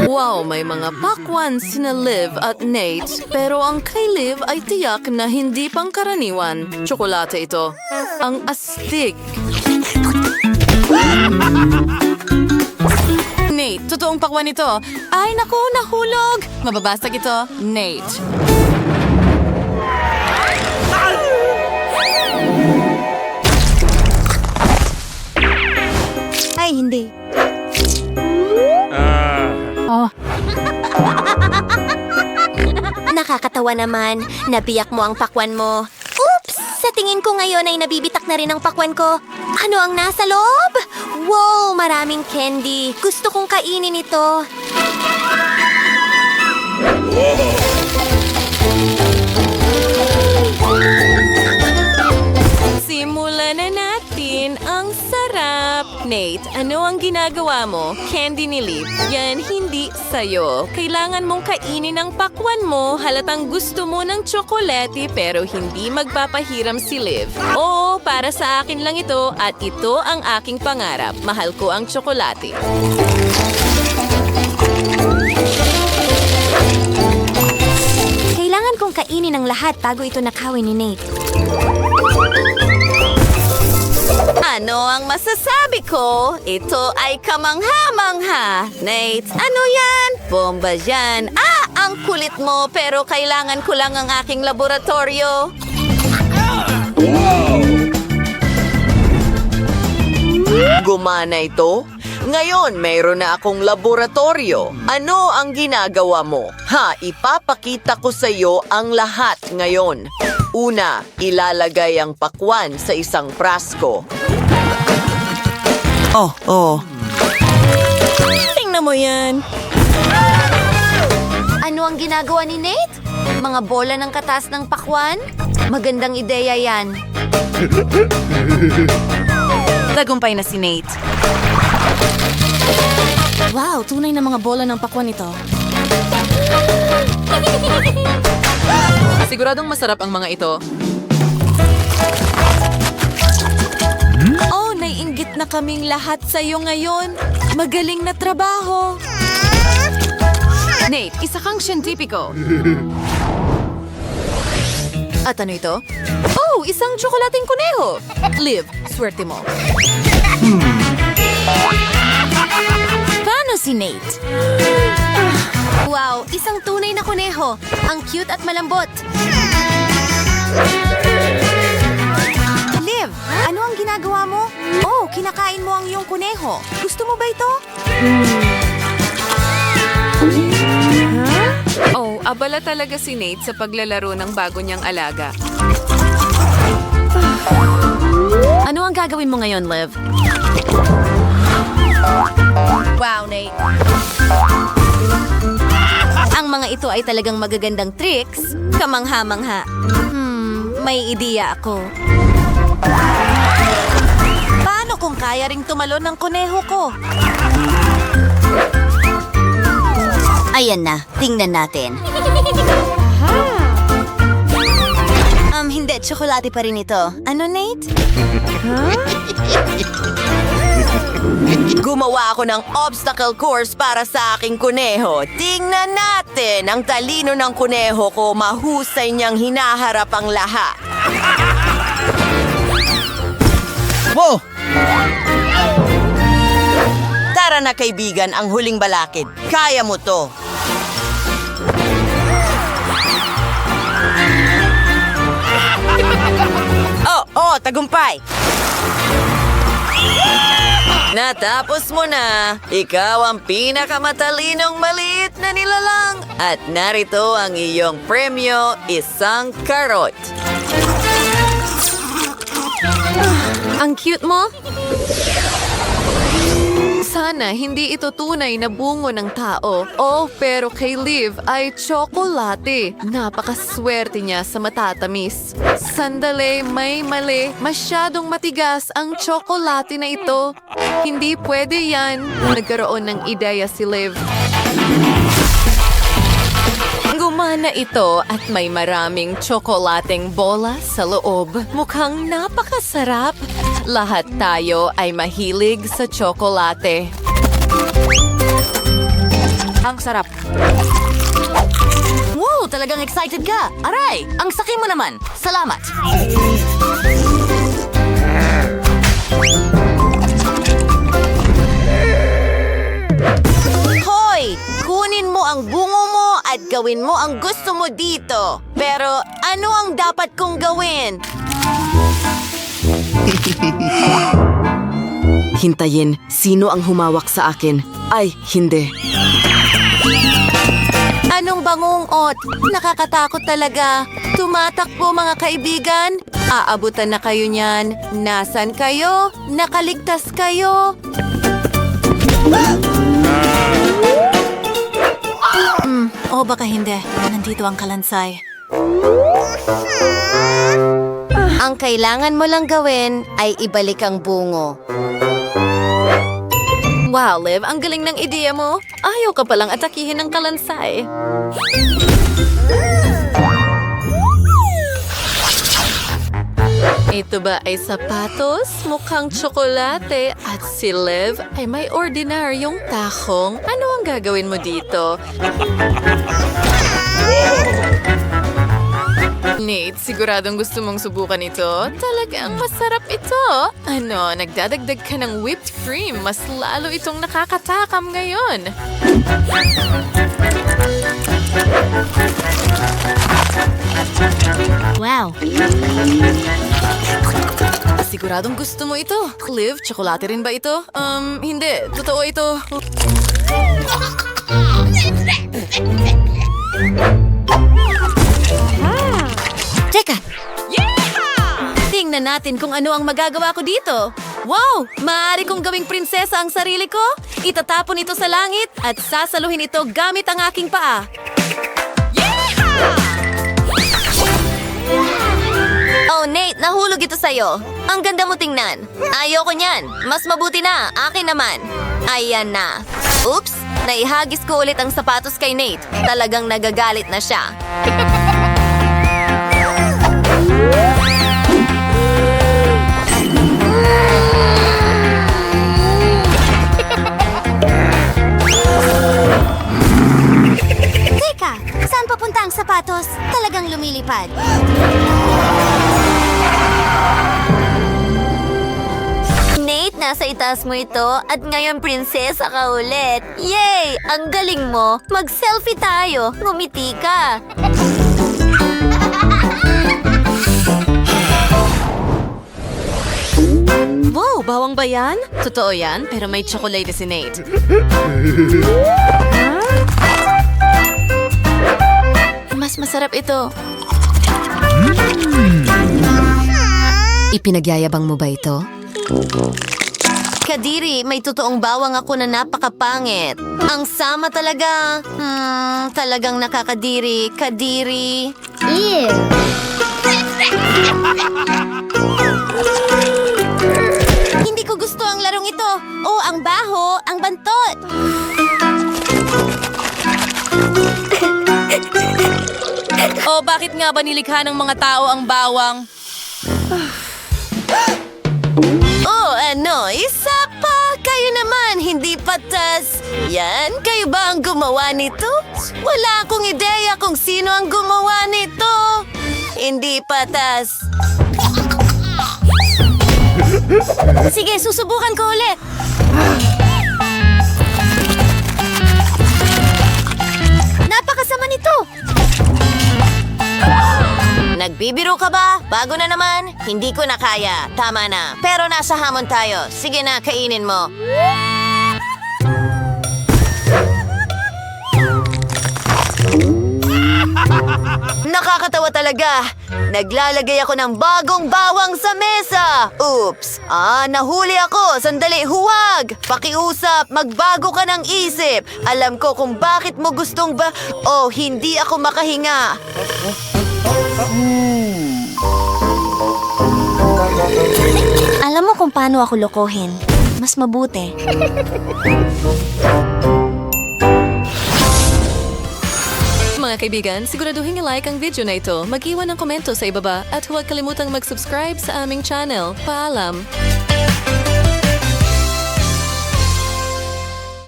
Wow, may mga pakwan sina Liv at Nate, pero ang kay Liv ay tiyak na hindi pangkaraniwan. Tsokolate ito. Ang astig. Nate, totoong pakwan ito. Ay, naku, nahulog. Mababasag ito, Nate. Ay, hindi. Nakakatawa naman. Nabiyak mo ang pakwan mo. Oops! Sa tingin ko ngayon ay nabibitak na rin ang pakwan ko. Ano ang nasa loob? Wow! Maraming candy. Gusto kong kainin ito. Simulan na natin. Ang sarap. Nate, ano ang ginagawa mo? Candy ni Liv. Yan, hindi sa'yo. Kailangan mong kainin ang pakwan mo. Halatang gusto mo ng tsokolate pero hindi magpapahiram si Liv. Oo, para sa akin lang ito at ito ang aking pangarap. Mahal ko ang tsokolate. Kailangan kong kainin ang lahat bago ito nakawin ni Nate. Ano ang masasabi ko? Ito ay kamangha-mangha. Nate, ano yan? Bomba yan. Ang kulit mo pero kailangan ko lang ang aking laboratorio. Gumana ito? Ngayon, mayroon na akong laboratorio. Ano ang ginagawa mo? Ipapakita ko sa iyo ang lahat ngayon. Una, ilalagay ang pakwan sa isang prasko. Tingnan mo yan. Ano ang ginagawa ni Nate? Mga bola ng katas ng pakwan? Magandang ideya yan. Tagumpay na si Nate. Wow, tunay na mga bola ng pakwan ito. Siguradong masarap ang mga ito. Oh, naiinggit na kaming lahat sa iyo ngayon. Magaling na trabaho. Nate, isa kang siyentipiko. At ano ito? Oh, isang tsokolating kuneho. Liv, swerte mo. Paano si Nate? Wow, isang tunay na kuneho. Ang cute at malambot. Liv, ano ang ginagawa mo? Oh, kinakain mo ang iyong kuneho. Gusto mo ba ito? Oh, abala talaga si Nate sa paglalaro ng bago niyang alaga. Ano ang gagawin mo ngayon, Liv? Wow, Nate. Ang mga ito ay talagang magagandang tricks. Kamangha-mangha. May ideya ako. Paano kung kaya ring tumalon ng kuneho ko? Ayan na, tingnan natin. Hindi, tsokolate pa rin ito. Ano, Nate? Gumawa ako ng obstacle course para sa aking kuneho. Tingnan natin! Ang talino ng kuneho ko, mahusay niyang hinaharap ang lahat. Wow! Tara na kaibigan, ang huling balakid. Kaya mo to. Tagumpay! Natapos mo na! Ikaw ang pinakamatalinong maliit na nilalang! At narito ang iyong premyo, isang karot. Ang cute mo! Sana hindi ito tunay na bungo ng tao. Oh, pero kay Liv ay tsokolate. Napakaswerte niya sa matatamis. Sandali, may mali. Masyadong matigas ang tsokolate na ito. Hindi pwede yan. Nagkaroon ng ideya si Liv. Gumana ito at may maraming tsokolating bola sa loob. Mukhang napakasarap. Lahat tayo ay mahilig sa tsokolate. Ang sarap. Wow, talagang excited ka. Aray, ang saki mo naman. Salamat. Hoy! Kunin mo ang bungo mo at gawin mo ang gusto mo dito. Pero ano ang dapat kong gawin? Hintayin, sino ang humawak sa akin? Ay, hindi. Anong bangungot? Nakakatakot talaga. Tumatakbo mga kaibigan. Aabutan na kayo niyan. Nasaan kayo? Nakaligtas kayo? O baka hindi. Nandito ang kalansay. Ang kailangan mo lang gawin ay ibalik ang bungo. Wow, Liv, ang galing ng ideya mo. Ayaw ka palang atakihin ng kalansay. Ito ba ay sapatos? Mukhang tsokolate. At si Liv ay may ordinaryong tahong. Ano ang gagawin mo dito? Nate, siguradong gusto mong subukan ito. Talagang masarap ito. Ano, nagdadagdag ka ng whipped cream. Mas lalo itong nakakatakam ngayon. Wow. Siguradong gusto mo ito. Liv, tsokolate rin ba ito? Hindi. Totoo ito. Teka! Tingnan natin kung ano ang magagawa ko dito. Wow! Maaari kong gawing prinsesa ang sarili ko. Itatapon ito sa langit at sasaluhin ito gamit ang aking paa. Oh, Nate, nahulog ito sa'yo. Ang ganda mo tingnan. Ayoko niyan. Mas mabuti na. Akin naman. Ayan na. Oops! Naihagis ko ulit ang sapatos kay Nate. Talagang nagagalit na siya. Teka, saan papunta ang sapatos? Talagang lumilipad. Nate, nasa itaas mo ito at ngayon prinsesa ka ulit. Yay! Ang galing mo. Mag-selfie tayo. Ngumiti ka. Wow, bawang ba yan? Totoo yan, pero may tsokolate si Nate. Mas masarap ito. Ipinagyayabang mo ba ito? Kadiri, may totoong bawang ako na napakapangit. Ang sama talaga. Talagang nakakadiri. Kadiri. Ew! Hindi ko gusto ang larong ito. Oh, ang baho, ang bantot. Oh, bakit nga ba nilikha ng mga tao ang bawang? Oh, ano? Isa pa! Kayo naman, hindi patas. Yan, kayo ba ang gumawa nito? Wala akong ideya kung sino ang gumawa nito. Hindi patas. Sige, susubukan ko ulit. Napakasama nito. Nagbibiro ka ba? Bago na naman? Hindi ko na kaya. Tama na. Pero nasa hamon tayo. Sige na, kainin mo. Nakakatawa talaga. Naglalagay ako ng bagong bawang sa mesa. Oops. Nahuli ako. Sandali, huwag. Pakiusap, magbago ka ng isip. Alam ko kung bakit mo gustong ba... Oh, hindi ako makahinga. Alam mo kung paano ako lokohin. Mas mabuti. Mga kaibigan, siguraduhin i-like ang video na ito, mag-iwan ng komento sa ibaba at huwag kalimutang mag-subscribe sa aming channel. Paalam!